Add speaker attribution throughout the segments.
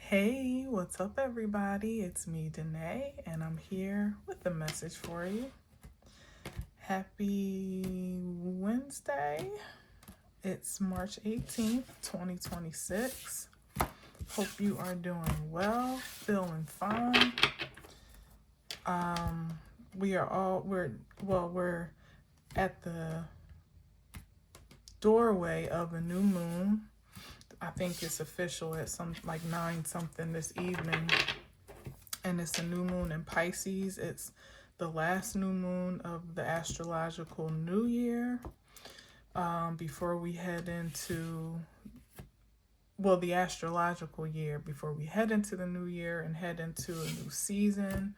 Speaker 1: Hey, what's up, everybody? It's me, Danae, and I'm here with a message for you. Happy Wednesday. It's March 18th, 2026. Hope you are doing well, feeling fine. We're at the doorway of a new moon. I think it's official at some like 9 something this evening, and it's a new moon in Pisces. It's the last new moon of the astrological new year, before we head into, the astrological year, before we head into the new year and head into a new season.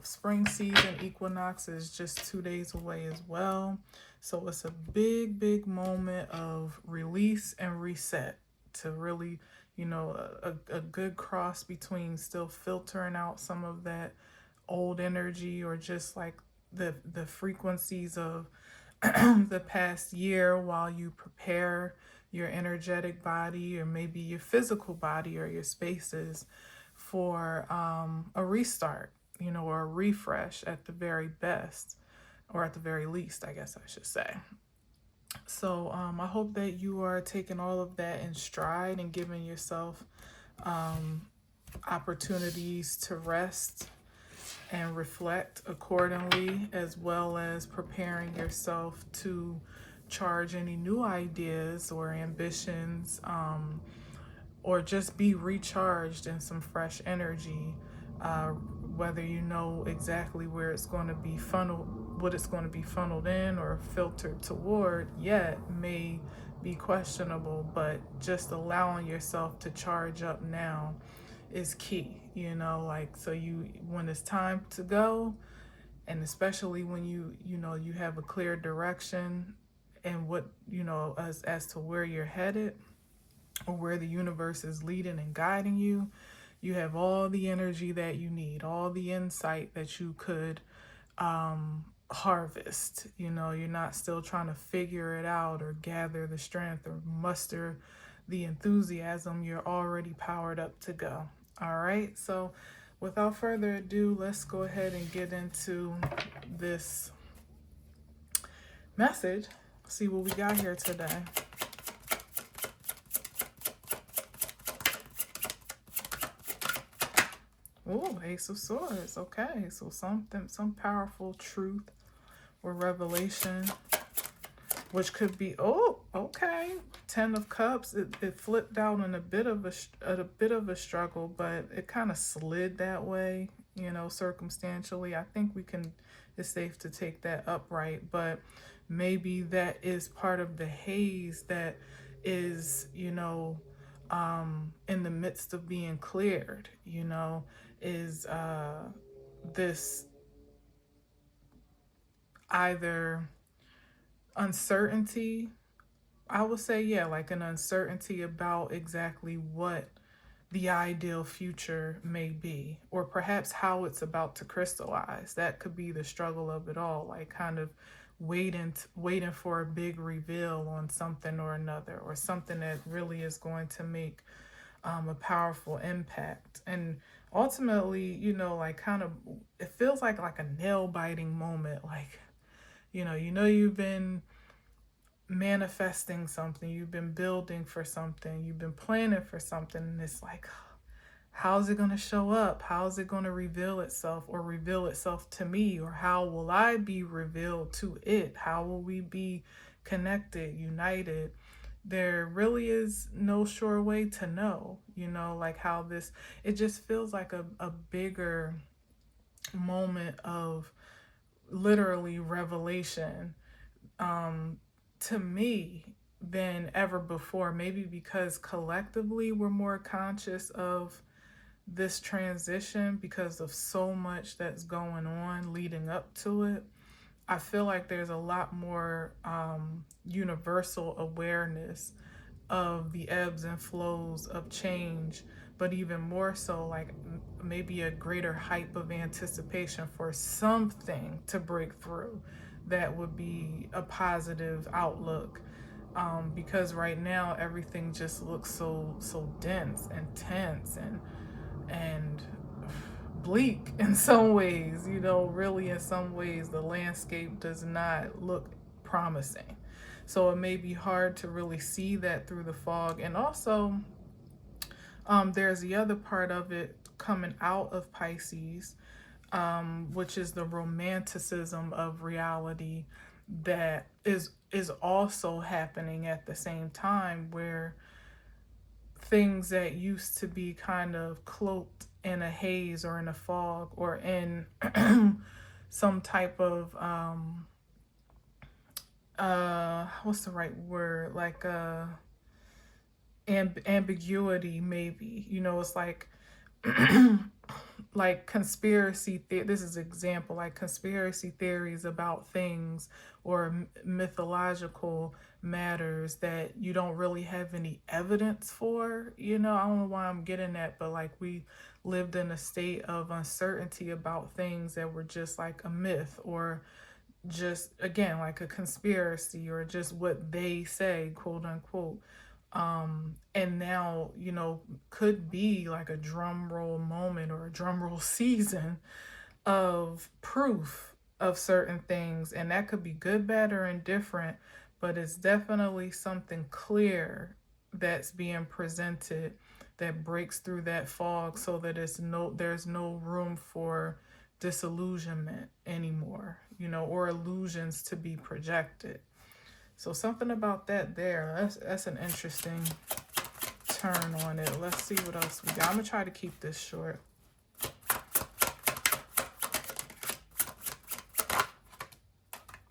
Speaker 1: Spring season equinox is just 2 days away as well. So it's a big moment of release and reset to really, a good cross between still filtering out some of that old energy, or just like the frequencies of the past year, while you prepare your energetic body, or maybe your physical body, or your spaces for a restart, or a refresh at the very best, or at the very least, I guess I should say. So I hope that you are taking all of that in stride and giving yourself opportunities to rest and reflect accordingly, as well as preparing yourself to charge any new ideas or ambitions, or just be recharged in some fresh energy. Whether you know exactly where it's going to be funneled, what it's going to be funneled in or filtered toward yet may be questionable, but just allowing yourself to charge up now is key, so when it's time to go, and especially when you have a clear direction, and what, as to where you're headed, or where the universe is leading and guiding you, you have all the energy that you need, all the insight that you could harvest. You're not still trying to figure it out, or gather the strength, or muster the enthusiasm. You're already powered up to go. All right. So without further ado, let's go ahead and get into this message. See what we got here today. Oh, Ace of Swords. Okay, so some powerful truth or revelation, which could be, oh, okay, Ten of Cups. It flipped out in a bit of a struggle, but it kind of slid that way, circumstantially. I think it's safe to take that upright, but maybe that is part of the haze that is, in the midst of being cleared, is this either uncertainty. I would say, yeah, like an uncertainty about exactly what the ideal future may be, or perhaps how it's about to crystallize. That could be the struggle of it all, like kind of waiting for a big reveal on something or another, or something that really is going to make a powerful impact. And ultimately, like kind of, it feels like a nail biting moment. Like, you've been manifesting something, you've been building for something, you've been planning for something, and it's like, how's it going to show up? How's it going to reveal itself, or reveal itself to me? Or how will I be revealed to it? How will we be connected, united? There really is no sure way to know, like how it just feels like a bigger moment of literally revelation, to me, than ever before. Maybe because collectively we're more conscious of this transition because of so much that's going on leading up to it. I feel like there's a lot more universal awareness of the ebbs and flows of change, but even more so, like maybe a greater hype of anticipation for something to break through that would be a positive outlook, because right now everything just looks so dense and tense and bleak in some ways. Really, in some ways the landscape does not look promising. So it may be hard to really see that through the fog. And also, there's the other part of it coming out of Pisces, which is the romanticism of reality that is also happening at the same time, where things that used to be kind of cloaked in a haze or in a fog or in some type of what's the right word, like ambiguity, maybe. It's like like this is an example, like conspiracy theories about things or mythological matters that you don't really have any evidence for. I don't know why I'm getting that, but like we lived in a state of uncertainty about things that were just like a myth, or just, again, like a conspiracy, or just what they say, quote unquote. And now, could be like a drum roll moment or a drum roll season of proof of certain things. And that could be good, bad, or indifferent, but it's definitely something clear that's being presented that breaks through that fog, so that there's no room for disillusionment anymore, or illusions to be projected. So something about that there. That's an interesting turn on it. Let's see what else we got. I'm gonna try to keep this short.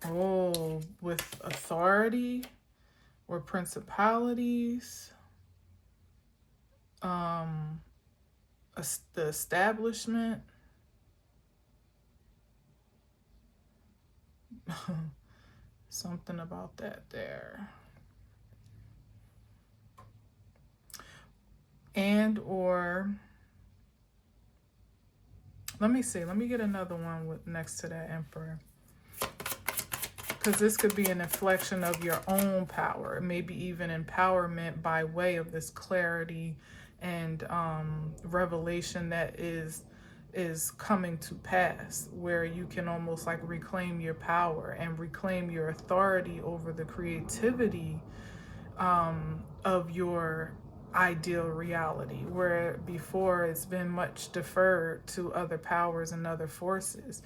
Speaker 1: Oh, with authority or principalities, the establishment. Something about that there. And or let me see. Let me get another one with next to that Emperor, because this could be an inflection of your own power, maybe even empowerment by way of this clarity and revelation that is coming to pass, where you can almost like reclaim your power and reclaim your authority over the creativity of your ideal reality, where before it's been much deferred to other powers and other forces,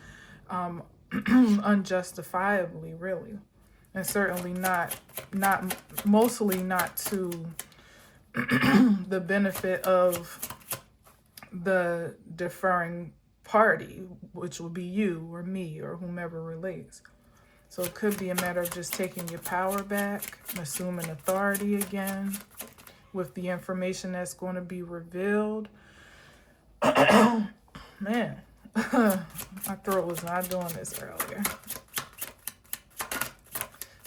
Speaker 1: unjustifiably, really. And certainly not mostly not to the benefit of the deferring party, which would be you or me or whomever relates. So it could be a matter of just taking your power back, assuming authority again with the information that's going to be revealed. Man, my throat was not doing this earlier.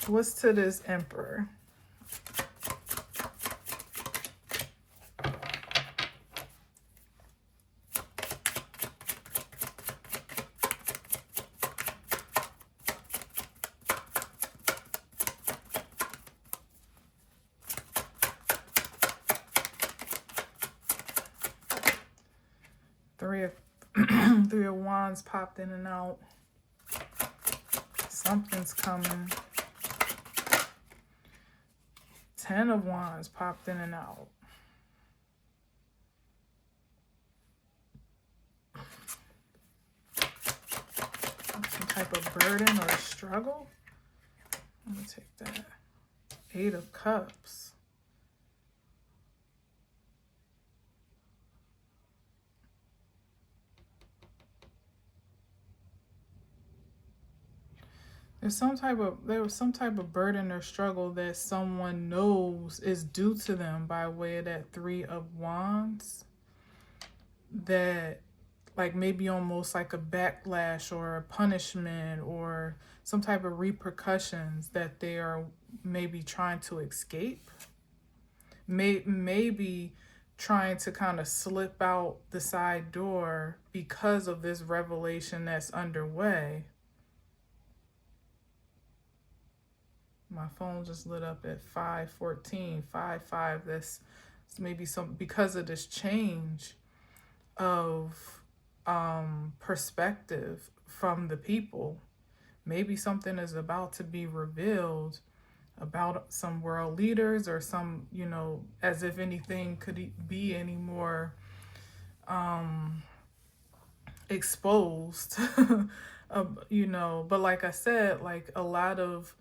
Speaker 1: What's to this Emperor? Three of Wands popped in and out. Something's coming. 10 of Wands popped in and out. Some type of burden or struggle. Let me take that. 8 of Cups. There was some type of burden or struggle that someone knows is due to them by way of that 3 of Wands, that like maybe almost like a backlash or a punishment or some type of repercussions that they are maybe trying to escape, maybe trying to kind of slip out the side door because of this revelation that's underway. My phone just lit up at 5:14, 5:05. That's maybe some because of this change of perspective from the people. Maybe something is about to be revealed about some world leaders or some, as if anything could be any more exposed. But like I said, like a lot of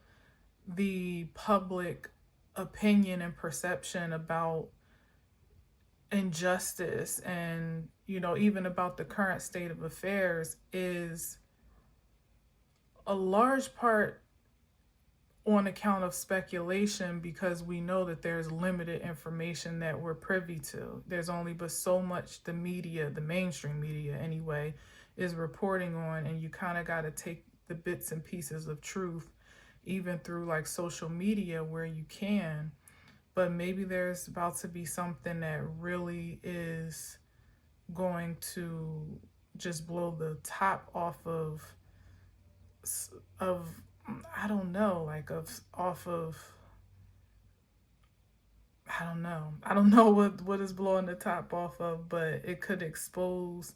Speaker 1: the public opinion and perception about injustice and, even about the current state of affairs is a large part on account of speculation, because we know that there's limited information that we're privy to. There's only but so much the media, the mainstream media anyway, is reporting on, and you kind of got to take the bits and pieces of truth, even through like social media where you can. But maybe there's about to be something that really is going to just blow the top off of I don't know, like off of I don't know what is blowing the top off of, but it could expose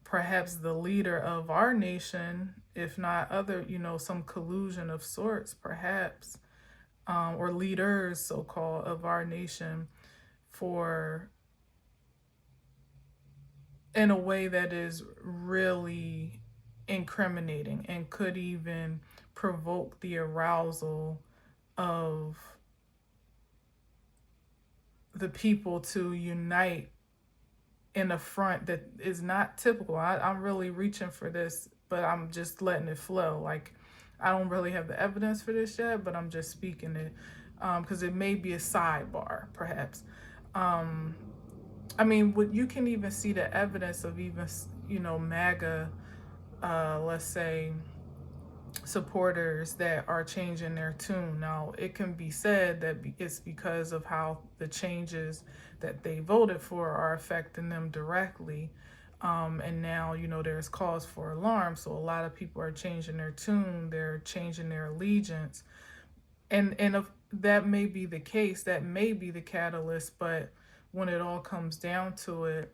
Speaker 1: perhaps the leader of our nation, if not other, some collusion of sorts, perhaps, or leaders, so called, of our nation, for in a way that is really incriminating and could even provoke the arousal of the people to unite in a front that is not typical. I'm really reaching for this, but I'm just letting it flow. Like, I don't really have the evidence for this yet, but I'm just speaking it because it may be a sidebar, perhaps. I mean, you can even see the evidence of even, MAGA, let's say, supporters that are changing their tune. Now, it can be said that it's because of how the changes that they voted for are affecting them directly. And now, there's cause for alarm. So a lot of people are changing their tune, they're changing their allegiance. And if that may be the case, that may be the catalyst, but when it all comes down to it,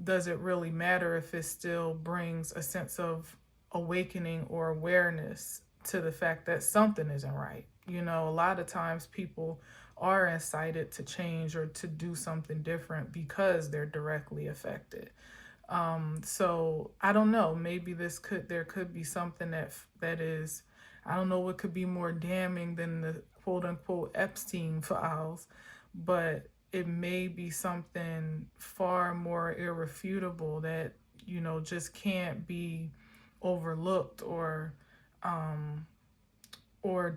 Speaker 1: does it really matter if it still brings a sense of awakening or awareness to the fact that something isn't right? A lot of times people are incited to change or to do something different because they're directly affected. So I don't know, maybe there could be something that is, I don't know what could be more damning than the quote unquote Epstein files, but it may be something far more irrefutable that, just can't be overlooked or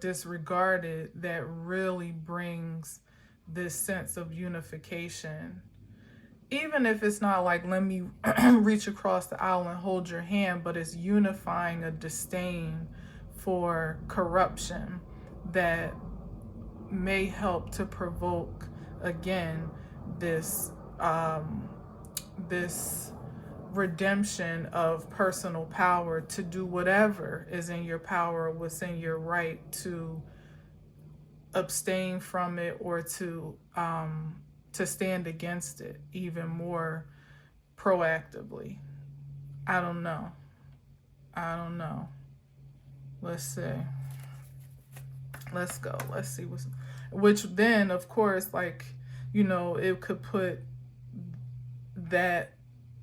Speaker 1: disregarded, that really brings this sense of unification. Even if it's not like, let me reach across the aisle and hold your hand, but it's unifying a disdain for corruption that may help to provoke again this this redemption of personal power to do whatever is in your power, what's in your right, to abstain from it or to stand against it even more proactively. I don't know. Let's see. Let's go. Let's see which then, of course, like, it could put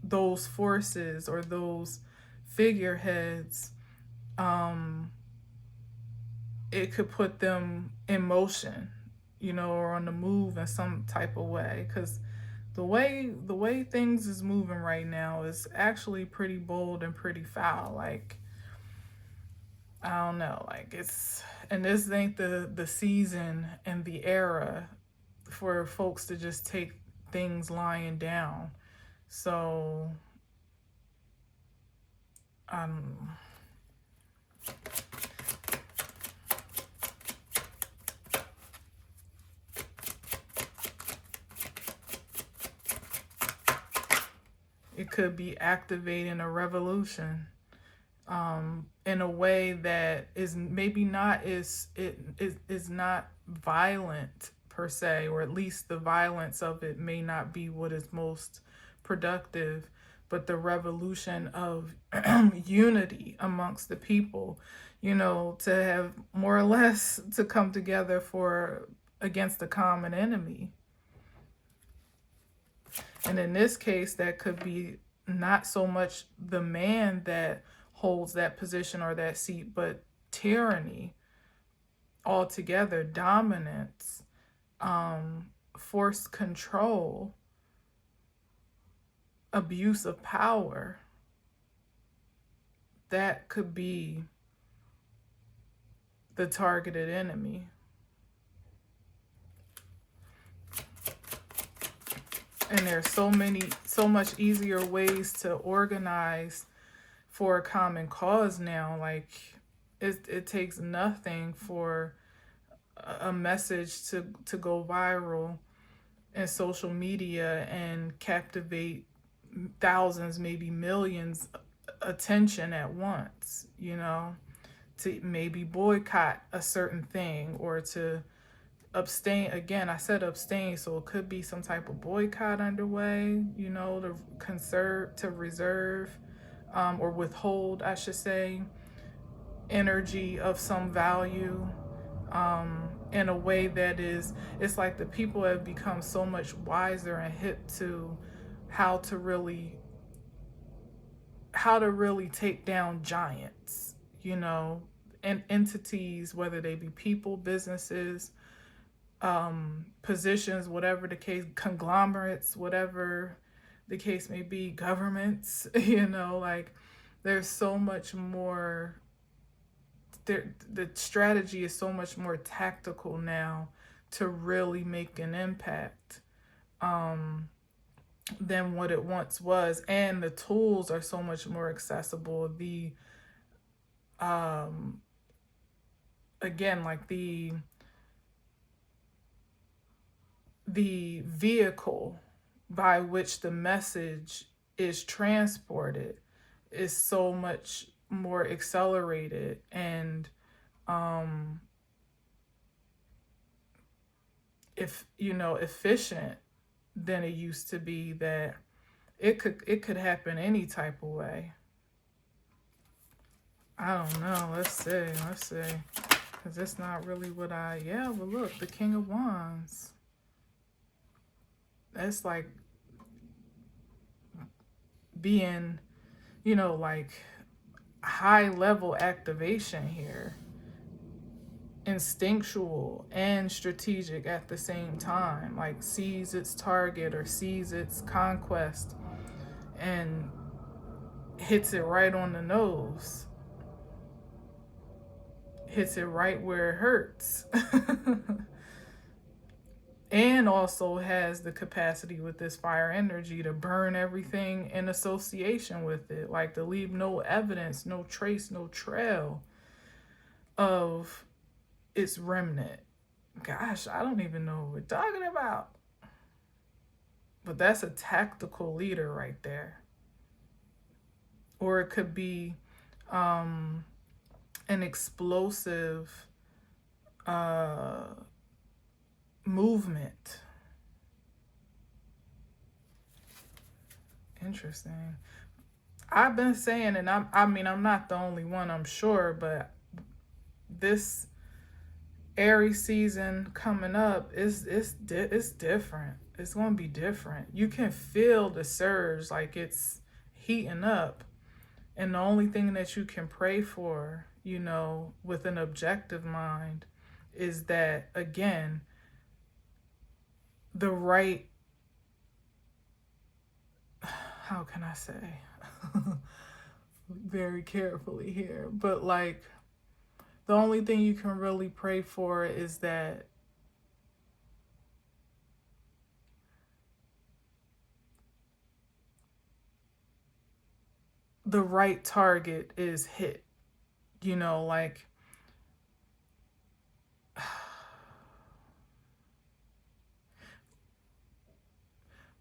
Speaker 1: those forces or those figureheads, it could put them in motion, or on the move in some type of way, because the way things is moving right now is actually pretty bold and pretty foul. Like, I don't know, like, and this ain't the season and the era for folks to just take things lying down. So it could be activating a revolution. in a way that is maybe not is not violent per se, or at least the violence of it may not be what is most productive, but the revolution of unity amongst the people, to have more or less to come together for against a common enemy. And in this case, that could be not so much the man that holds that position or that seat, but tyranny altogether, dominance, forced control, abuse of power. That could be the targeted enemy. And there's so much easier ways to organize for a common cause now. Like, it takes nothing for a message to go viral in social media and captivate thousands, maybe millions attention at once, to maybe boycott a certain thing, or to abstain. Again, I said abstain, so it could be some type of boycott underway, to conserve, to reserve, or withhold, I should say, energy of some value, in a way that it's like the people have become so much wiser and hip to how to really take down giants, and entities, whether they be people, businesses, positions, whatever the case, conglomerates, whatever the case may be, governments, like, there's so much more. The strategy is so much more tactical now to really make an impact, than what it once was, and the tools are so much more accessible. Again, like the vehicle by which the message is transported is so much more accelerated and efficient than it used to be, that it could happen any type of way. I don't know. Let's see. Because it's not really what yeah, but look, the King of Wands. That's like being, like high level activation here. Instinctual and strategic at the same time. Like, sees its target or sees its conquest and hits it right on the nose. Hits it right where it hurts. And also has the capacity with this fire energy to burn everything in association with it. Like, to leave no evidence, no trace, no trail of its remnant. Gosh, I don't even know what we're talking about. But that's a tactical leader right there. Or it could be an explosive movement. Interesting. I've been saying, and I'm not the only one, I'm sure, but this Aries season coming up is different. It's going to be different. You can feel the surge, like it's heating up. And the only thing that you can pray for, with an objective mind, is that, again, the right, how can I say, very carefully here, but like, the only thing you can really pray for is that the right target is hit, like,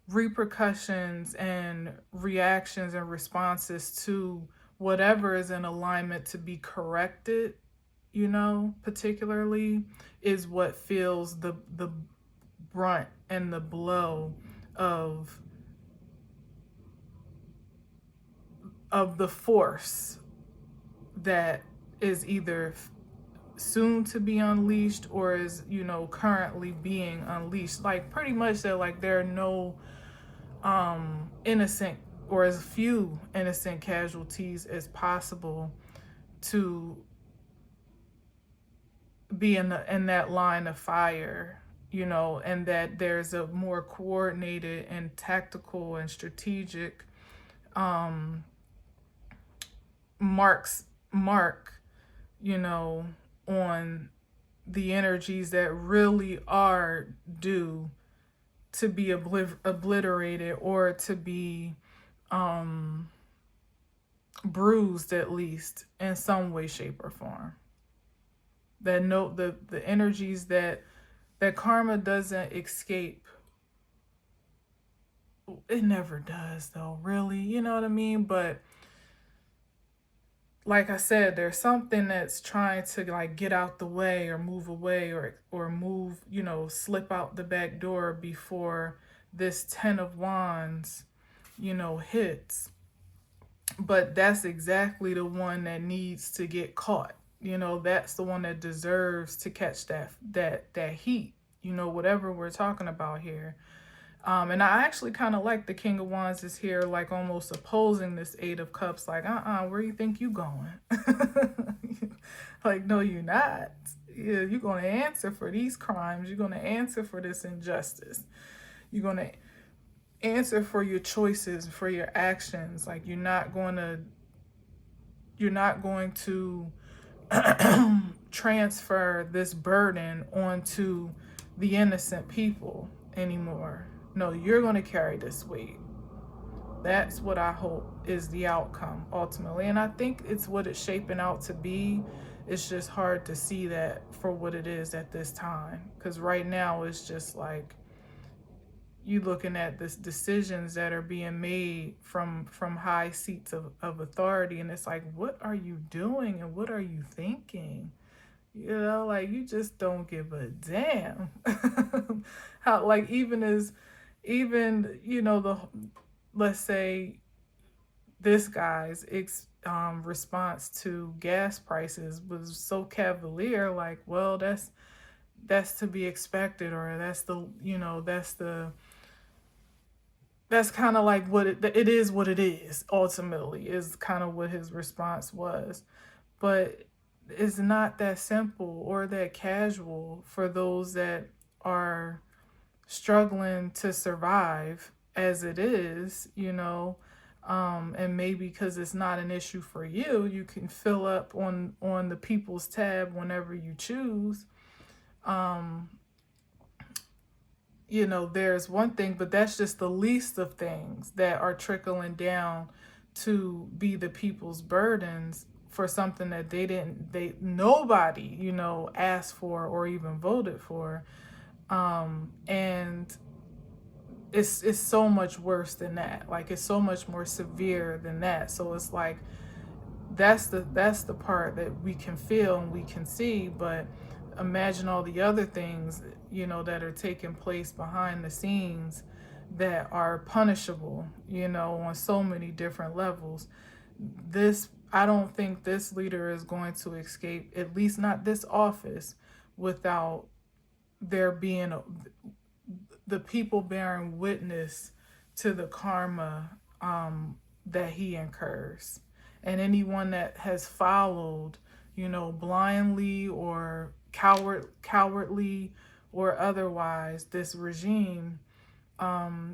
Speaker 1: repercussions and reactions and responses to whatever is in alignment to be corrected, particularly, is what feels the brunt and the blow of the force that is either soon to be unleashed or is currently being unleashed. Like, pretty much that, like, there are no innocent, or as few innocent casualties as possible to be in that line of fire, and that there's a more coordinated and tactical and strategic mark, on the energies that really are due to be obliterated, or to be bruised, at least in some way, shape, or form. That the energies that karma doesn't escape. It never does, though, really, you know what I mean? But like I said, there's something that's trying to, like, get out the way or move away, or move, slip out the back door before this 10 of Wands, hits. But that's exactly the one that needs to get caught. That's the one that deserves to catch that heat, whatever we're talking about here. And I actually kind of like the King of Wands is here, like, almost opposing this Eight of Cups. Like, where you think you going? Like, no, you're not. Yeah, you're going to answer for these crimes. You're going to answer for this injustice. You're going to answer for your choices, for your actions. Like, you're not going to transfer this burden onto the innocent people anymore. No, you're going to carry this weight. That's what I hope is the outcome ultimately. And I think it's what it's shaping out to be. It's just hard to see that for what it is at this time. Because right now it's just like, you looking at this decisions that are being made from high seats of authority. And it's like, what are you doing and what are you thinking? Like, you just don't give a damn. How, like, let's say this guy's response to gas prices was so cavalier, like, well, that's to be expected, or that's kind of like what it is, what it is, ultimately, is kind of what his response was. But it's not that simple or that casual for those that are struggling to survive as it is, and maybe because it's not an issue for you, you can fill up on the people's tab whenever you choose. There's one thing, but that's just the least of things that are trickling down to be the people's burdens for something that nobody, asked for or even voted for. And it's so much worse than that. Like, it's so much more severe than that. So it's like, that's the part that we can feel and we can see, but imagine all the other things, that are taking place behind the scenes that are punishable, on so many different levels. I don't think this leader is going to escape, at least not this office, without there being the people bearing witness to the karma that he incurs. And anyone that has followed, blindly or cowardly or otherwise, this regime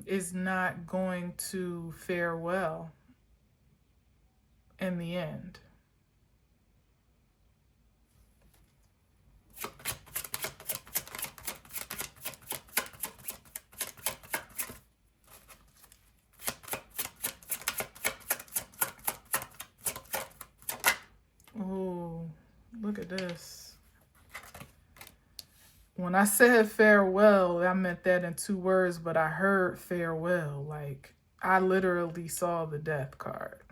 Speaker 1: is not going to fare well in the end. Oh, look at this. When I said farewell, I meant that in 2 words, but I heard farewell. Like, I literally saw the death card.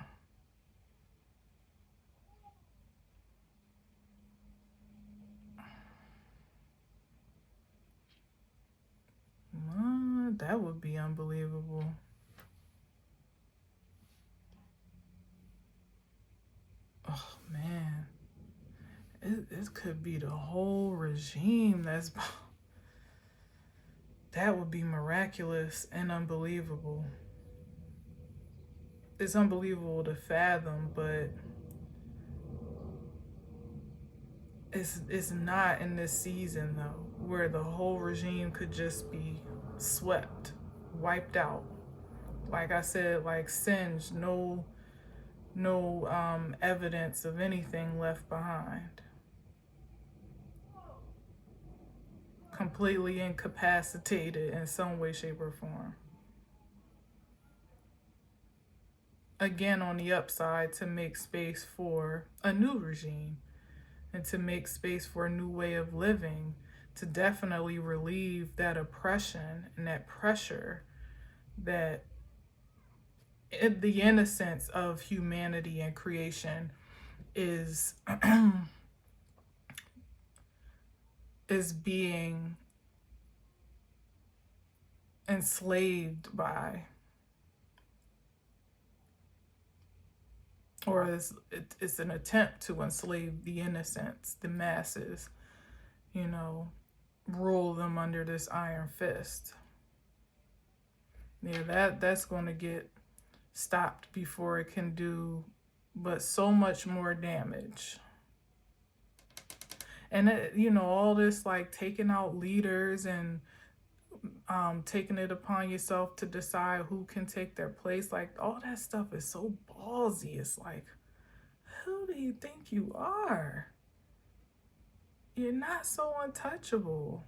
Speaker 1: That would be unbelievable. Oh man, it could be the whole regime that would be miraculous and unbelievable. It's unbelievable to fathom, but it's not in this season though, where the whole regime could just be swept, wiped out. Like I said, like singed, no evidence of anything left behind. Completely incapacitated in some way, shape, or form. Again, on the upside, to make space for a new regime and to make space for a new way of living, to definitely relieve that oppression and that pressure that the innocence of humanity and creation is is being enslaved by, or it's an attempt to enslave the innocents, the masses, rule them under this iron fist. Yeah, that's going to get stopped before it can do but so much more damage. And all this like taking out leaders and taking it upon yourself to decide who can take their place, like all that stuff is so ballsy. It's like, who do you think you are? You're not so untouchable.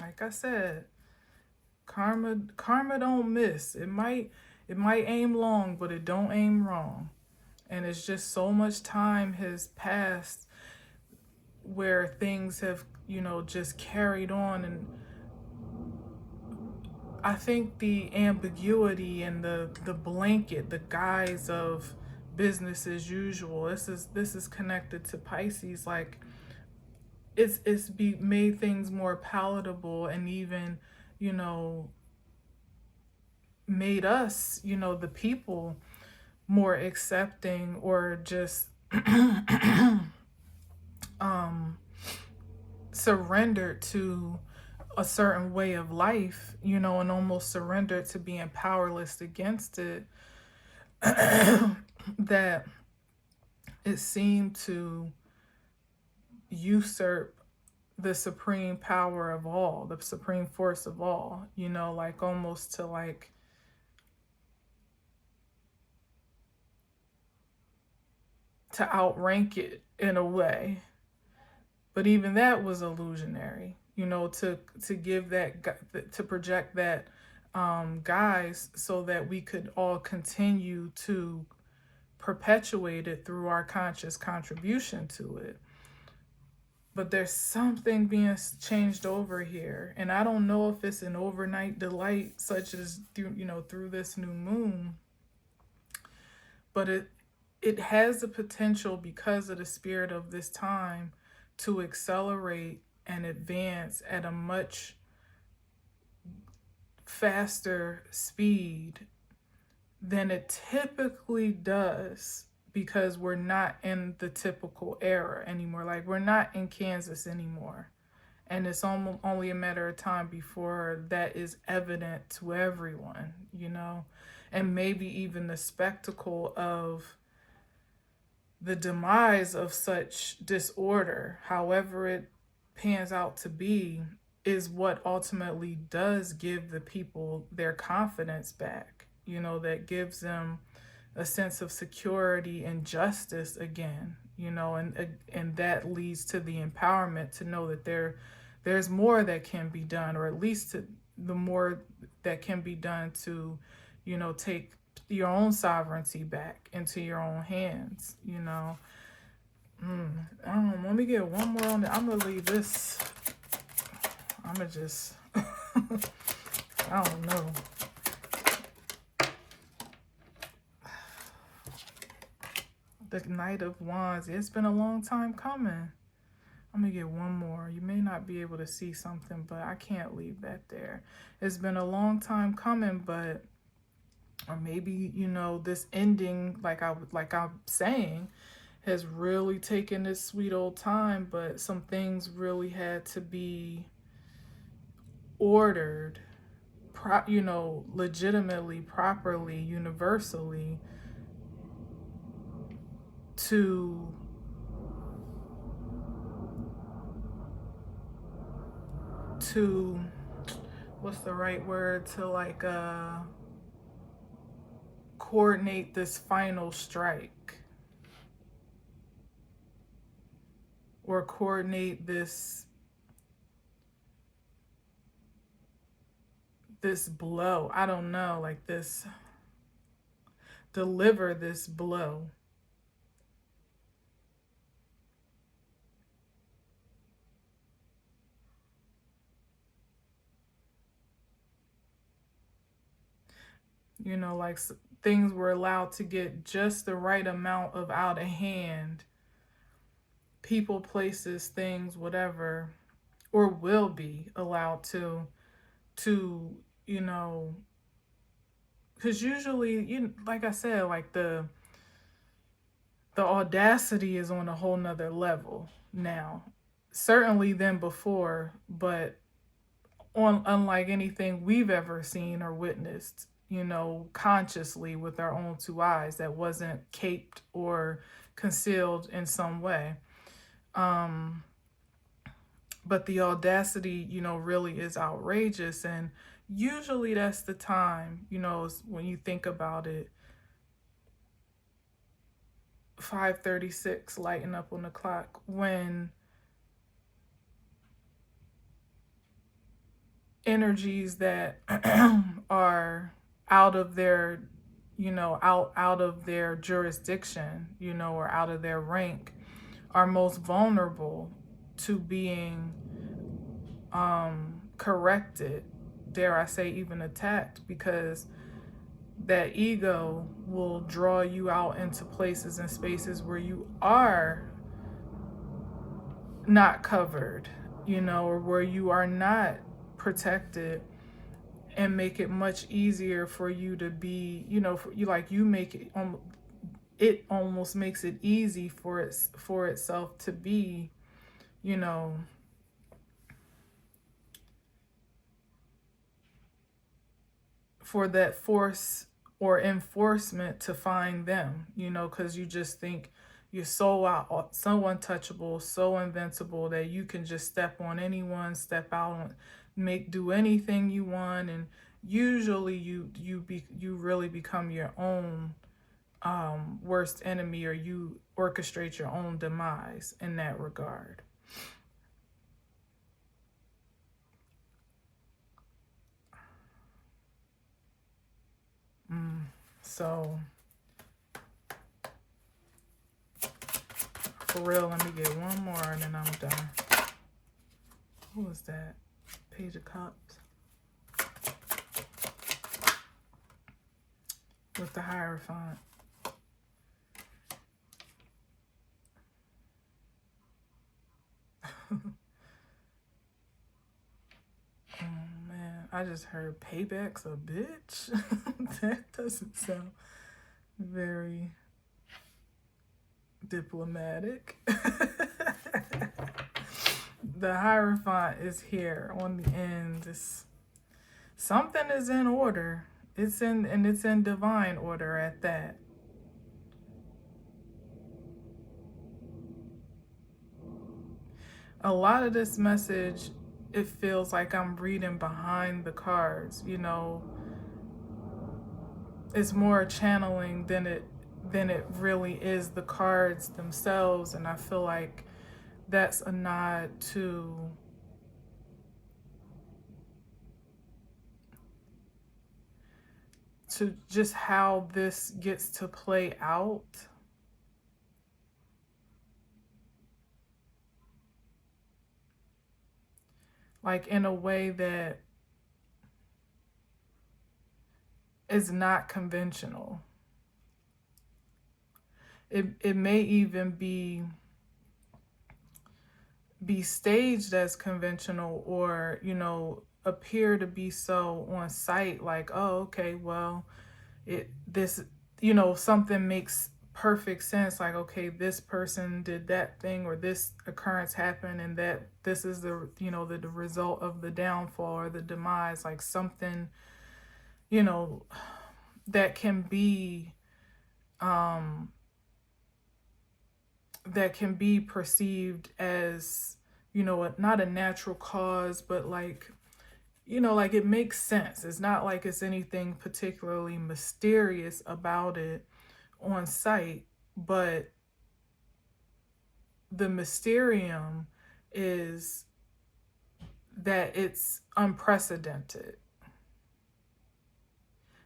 Speaker 1: Like I said, karma don't miss. It might aim long, but it don't aim wrong. And it's just so much time has passed where things have, just carried on. And I think the ambiguity and the blanket, the guise of business as usual, this is connected to Pisces. Like it's made things more palatable, and even, made us, the people, more accepting, or just surrendered to a certain way of life, and almost surrendered to being powerless against it. That it seemed to usurp the supreme power of all, the supreme force of all, like almost to outrank it in a way. But even that was illusionary, to give that, to project that guise, so that we could all continue to perpetuate it through our conscious contribution to it. But there's something being changed over here, and I don't know if it's an overnight delight, such as through this new moon, but it has the potential, because of the spirit of this time, to accelerate and advance at a much faster speed than it typically does, because we're not in the typical era anymore. Like, we're not in Kansas anymore. And it's only a matter of time before that is evident to everyone, and maybe even the spectacle of the demise of such disorder, however it pans out to be, is what ultimately does give the people their confidence back, that gives them a sense of security and justice again, and that leads to the empowerment to know that there's more that can be done, or at least the more that can be done to, take your own sovereignty back into your own hands. I don't know, let me get one more on it. I'm gonna leave this. I'm gonna just I don't know. The Knight of Wands. It's been a long time coming. I'm going to get one more. You may not be able to see something, but I can't leave that there. It's been a long time coming, but, or maybe, you know, this ending, like I'm saying, has really taken this sweet old time, but some things really had to be ordered, you know, legitimately, properly, universally, to what's the right word, to like coordinate this final strike, or coordinate this blow. I don't know, like this, deliver this blow. You know, like things were allowed to get just the right amount of out of hand. People, places, things, whatever, or will be allowed to, you know, because usually, you, like I said, like the audacity is on a whole nother level now, certainly than before, but on unlike anything we've ever seen or witnessed, you know, consciously with our own two eyes, that wasn't caped or concealed in some way. But the audacity, you know, really is outrageous. And usually that's the time, you know, when you think about it, 5:36 lighting up on the clock, when energies that are out of their, you know, out of their jurisdiction, you know, or out of their rank, are most vulnerable to being corrected, dare I say even attacked, because that ego will draw you out into places and spaces where you are not covered, you know, or where you are not protected, and make it much easier for you to be, you know, for you, like you make it, it almost makes it easy for itself to be, you know, for that force or enforcement to find them, you know, because you just think you're so untouchable, so invincible, that you can just step on anyone, step out on, do anything you want. And usually you really become your own worst enemy, or you orchestrate your own demise in that regard. So for real, let me get one more and then I'm done. What was that? Page of Cups with the Hierophant. Oh man, I just heard payback's a bitch. That doesn't sound very diplomatic. The Hierophant is here on the end. Something is in order. It's in divine order at that. A lot of this message, it feels like I'm reading behind the cards, you know. It's more channeling than it really is the cards themselves. And I feel like that's a nod to just how this gets to play out. Like in a way that is not conventional. it may even be staged as conventional, or appear to be so on site, like, oh, okay, well, this something makes perfect sense, like, okay, this person did that thing, or this occurrence happened, and that this is the result of the downfall or the demise, like something you know that can be um that can be perceived as not a natural cause, but like like it makes sense. It's not like it's anything particularly mysterious about it on site, but the mysterium is that it's unprecedented.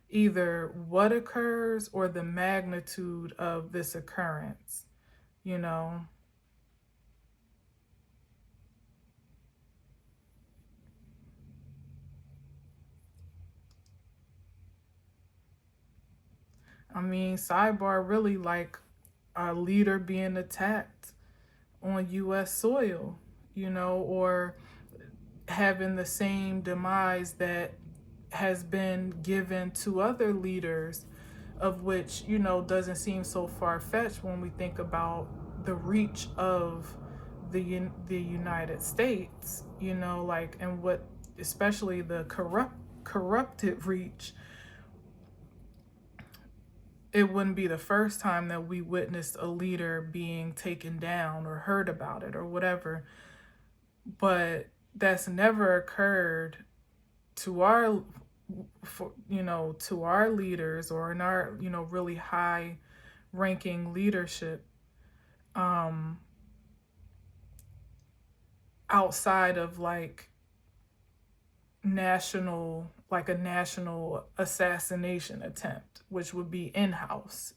Speaker 1: Either what occurs or the magnitude of this occurrence, you know. I mean, sidebar, really like a leader being attacked on US soil, or having the same demise that has been given to other leaders, of which doesn't seem so far-fetched when we think about the reach of the United States, like, and what, especially the corrupted reach. It wouldn't be the first time that we witnessed a leader being taken down or heard about it or whatever, but that's never occurred to our to our leaders, or in our really high ranking leadership, um outside of like a national assassination attempt, which would be in-house.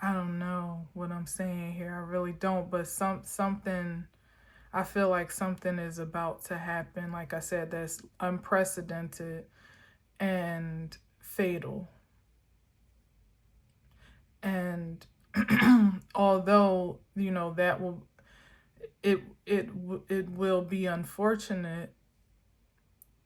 Speaker 1: I don't know what I'm saying here. I really don't, but something, I feel like something is about to happen, like I said, that's unprecedented and fatal. And although that will it will be unfortunate,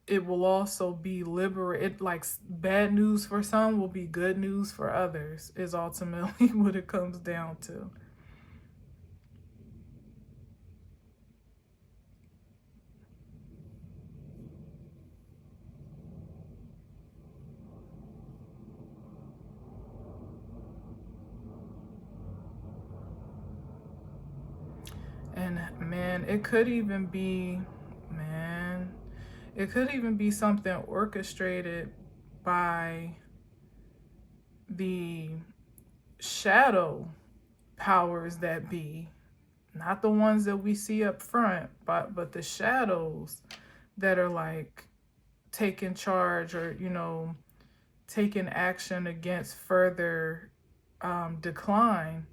Speaker 1: it will also be liberate. Like, bad news for some will be good news for others, is ultimately what it comes down to. And man, man, it could even be something orchestrated by the shadow powers that be, not the ones that we see up front, but the shadows that are like taking charge, or taking action against further decline.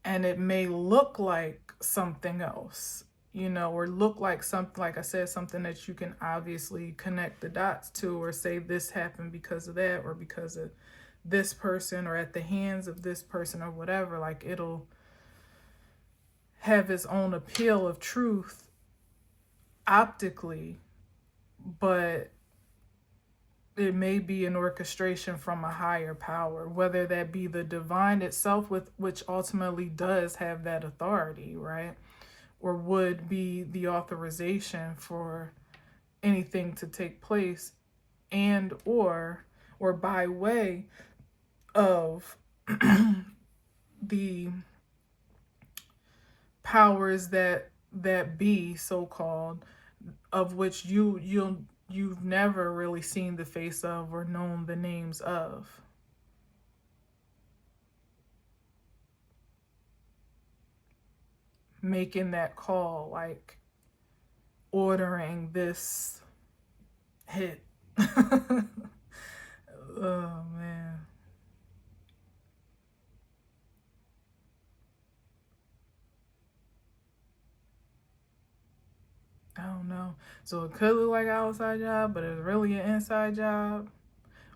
Speaker 1: And it may look like something else, or look like something, like I said, something that you can obviously connect the dots to, or say this happened because of that, or because of this person, or at the hands of this person, or whatever. Like, it'll have its own appeal of truth optically, but it may be an orchestration from a higher power, whether that be the divine itself, with which ultimately does have that authority, right? Or would be the authorization for anything to take place, and or by way of the powers that be, so called, of which you've never really seen the face of or known the names of. Making that call, like ordering this hit. Oh man. I don't know. know. So it could look like an outside job, but it's really an inside job.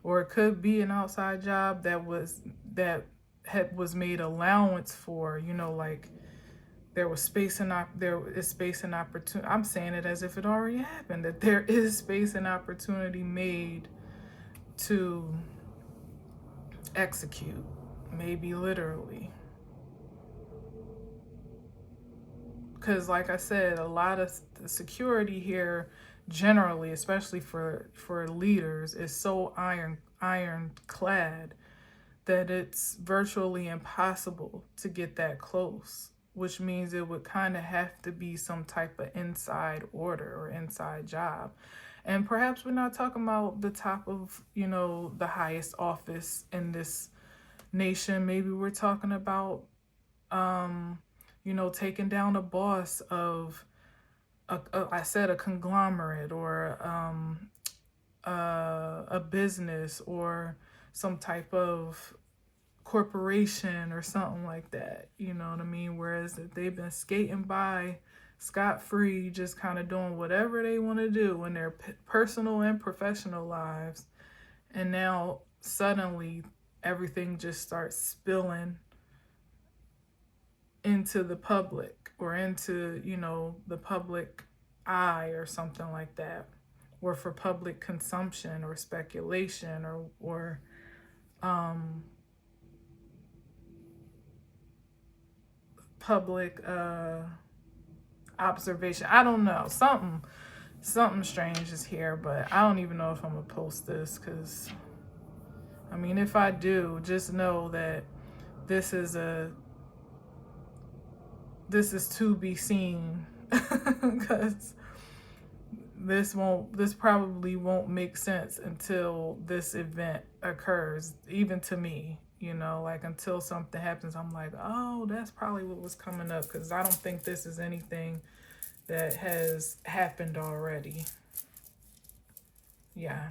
Speaker 1: Or it could be an outside job that was made allowance for, like there was there is space and opportunity. I'm saying it as if it already happened, that there is space and opportunity made to execute, maybe literally. Because like I said, a lot of the security here generally, especially for leaders, is so ironclad that it's virtually impossible to get that close, which means it would kind of have to be some type of inside order or inside job. And perhaps we're not talking about the top of, the highest office in this nation. Maybe we're talking about, taking down a boss of, I said, a conglomerate, or a business, or some type of corporation or something like that. You know what I mean? Whereas if they've been skating by scot-free, just kind of doing whatever they want to do in their personal and professional lives, and now suddenly everything just starts spilling into the public, or into, the public eye, or something like that, or for public consumption or speculation, or public observation. I don't know. Something strange is here, but I don't even know if I'm gonna post this, because I mean, if I do, just know that this is to be seen, because this probably won't make sense until this event occurs, even to me. Like, until something happens, I'm like, oh, that's probably what was coming up, because I don't think this is anything that has happened already. Yeah,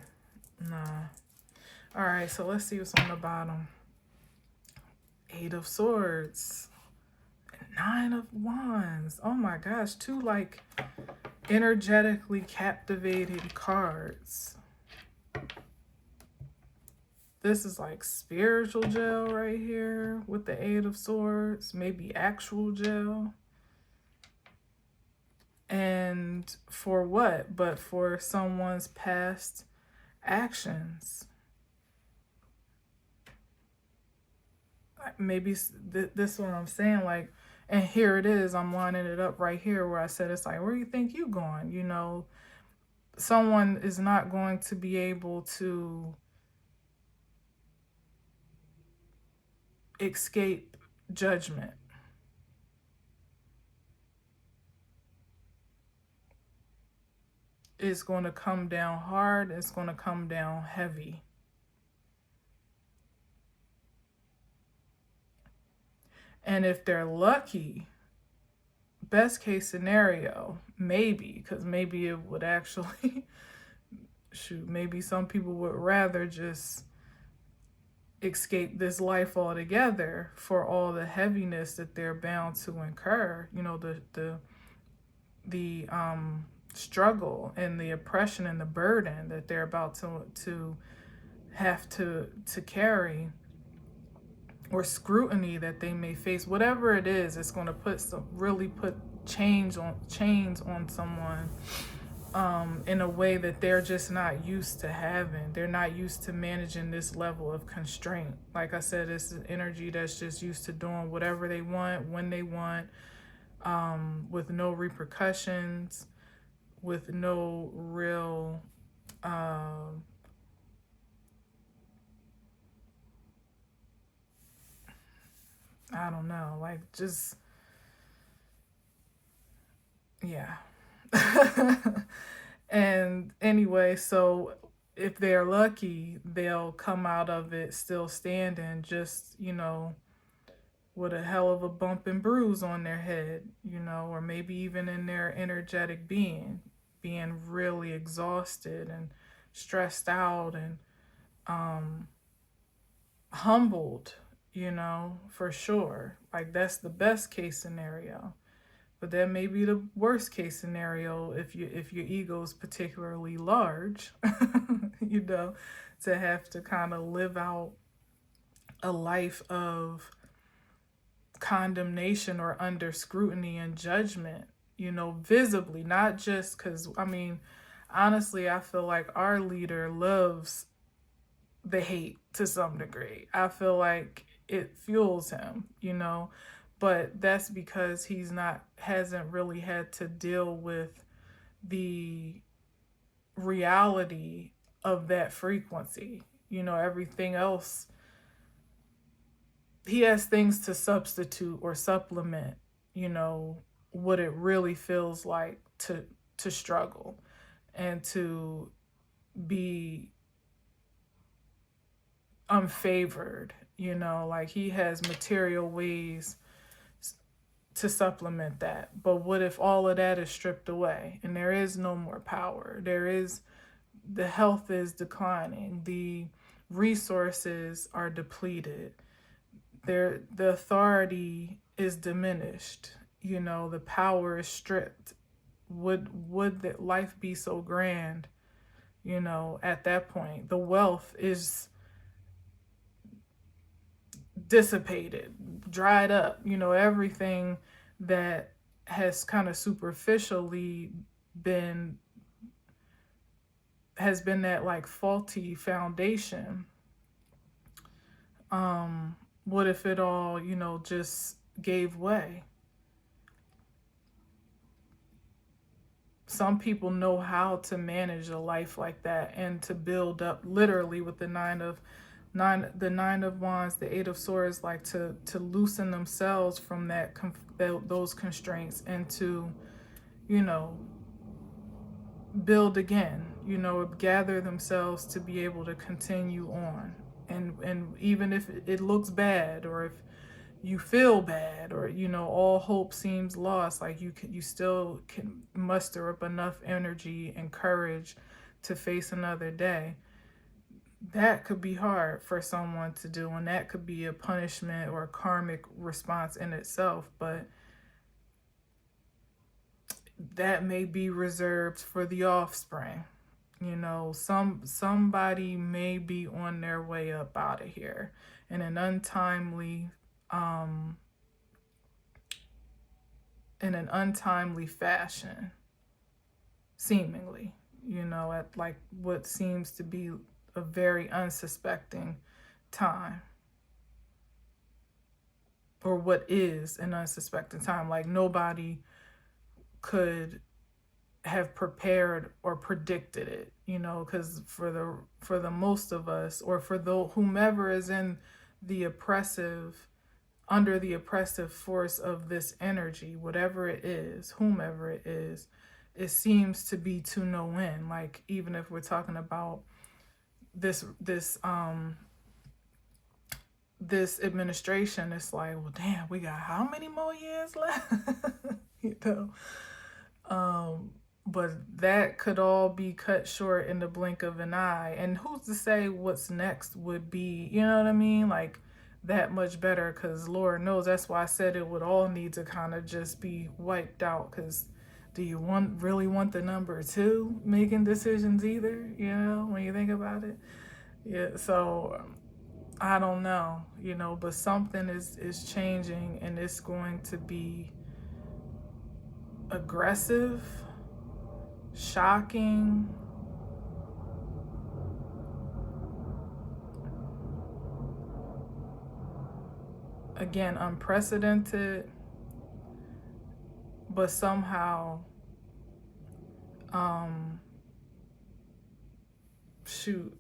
Speaker 1: nah. All right, so let's see what's on the bottom. 8 of Swords, 9 of Wands. Oh my gosh, two like energetically captivated cards. This is like spiritual jail right here with the 8 of Swords, maybe actual jail. And for what? But for someone's past actions. Maybe this is what I'm saying, like, and here it is, I'm lining it up right here where I said, it's like, where do you think you going? Someone is not going to be able to escape judgment. It's going to come down hard. It's going to come down heavy. And if they're lucky, best case scenario, maybe, because maybe it would actually, shoot, maybe some people would rather just escape this life altogether for all the heaviness that they're bound to incur. The struggle and the oppression and the burden that they're about to have to carry, or scrutiny that they may face. Whatever it is, it's going to put chains on someone, in a way that they're just not used to having. They're not used to managing this level of constraint. Like I said, it's an energy that's just used to doing whatever they want, when they want, with no repercussions, with no real I don't know, like, just, yeah. And anyway, so if they're lucky, they'll come out of it still standing, just, with a hell of a bump and bruise on their head, or maybe even in their energetic being really exhausted and stressed out and humbled, for sure. Like, that's the best case scenario. But that may be the worst case scenario if your ego is particularly large, you know, to have to kind of live out a life of condemnation or under scrutiny and judgment, you know, visibly, not just because, I mean, honestly, I feel like our leader loves the hate to some degree. I feel like it fuels him, you know, but that's because hasn't really had to deal with the reality of that frequency. You know, everything else, he has things to substitute or supplement, you know, what it really feels like to struggle and to be unfavored, you know, like he has material ways to supplement that. But what if all of that is stripped away and there is no more power? The health is declining, the resources are depleted, the authority is diminished, you know, the power is stripped. Would that life be so grand, you know, at that point? The wealth is dissipated, dried up, you know, everything that has kind of superficially been has been that like faulty foundation. What if it all, you know, just gave way? Some people know how to manage a life like that and to build up literally with the nine of wands, the eight of swords, like to loosen themselves from those constraints and to, you know, build again, you know, gather themselves to be able to continue on. And even if it looks bad, or if you feel bad, or, you know, all hope seems lost, like you still can muster up enough energy and courage to face another day. That could be hard for someone to do, and that could be a punishment or a karmic response in itself, but that may be reserved for the offspring. You know, somebody may be on their way up out of here in an untimely fashion, seemingly, you know, at like what seems to be a very unsuspecting time, or what is an unsuspecting time. Like nobody could have prepared or predicted it, you know, because for the most of us, or for the whomever is in the oppressive under the oppressive force of this energy, whatever it is, whomever it is, it seems to be to no end. Like even if we're talking about this administration, it's like, well, damn, we got how many more years left? You know, but that could all be cut short in the blink of an eye. And who's to say what's next would be, you know what I mean? Like that much better, because Lord knows that's why I said it would all need to kind of just be wiped out. Because do you really want the number two making decisions either, you know, when you think about it? Yeah, so I don't know, you know, but something is changing, and it's going to be aggressive, shocking, again, unprecedented, but somehow,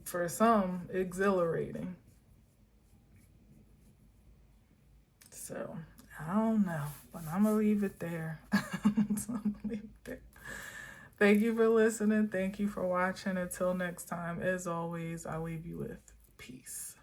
Speaker 1: for some, exhilarating. So I don't know, but I'm gonna leave it there. Thank you for listening. Thank you for watching. Until next time, as always, I leave you with peace.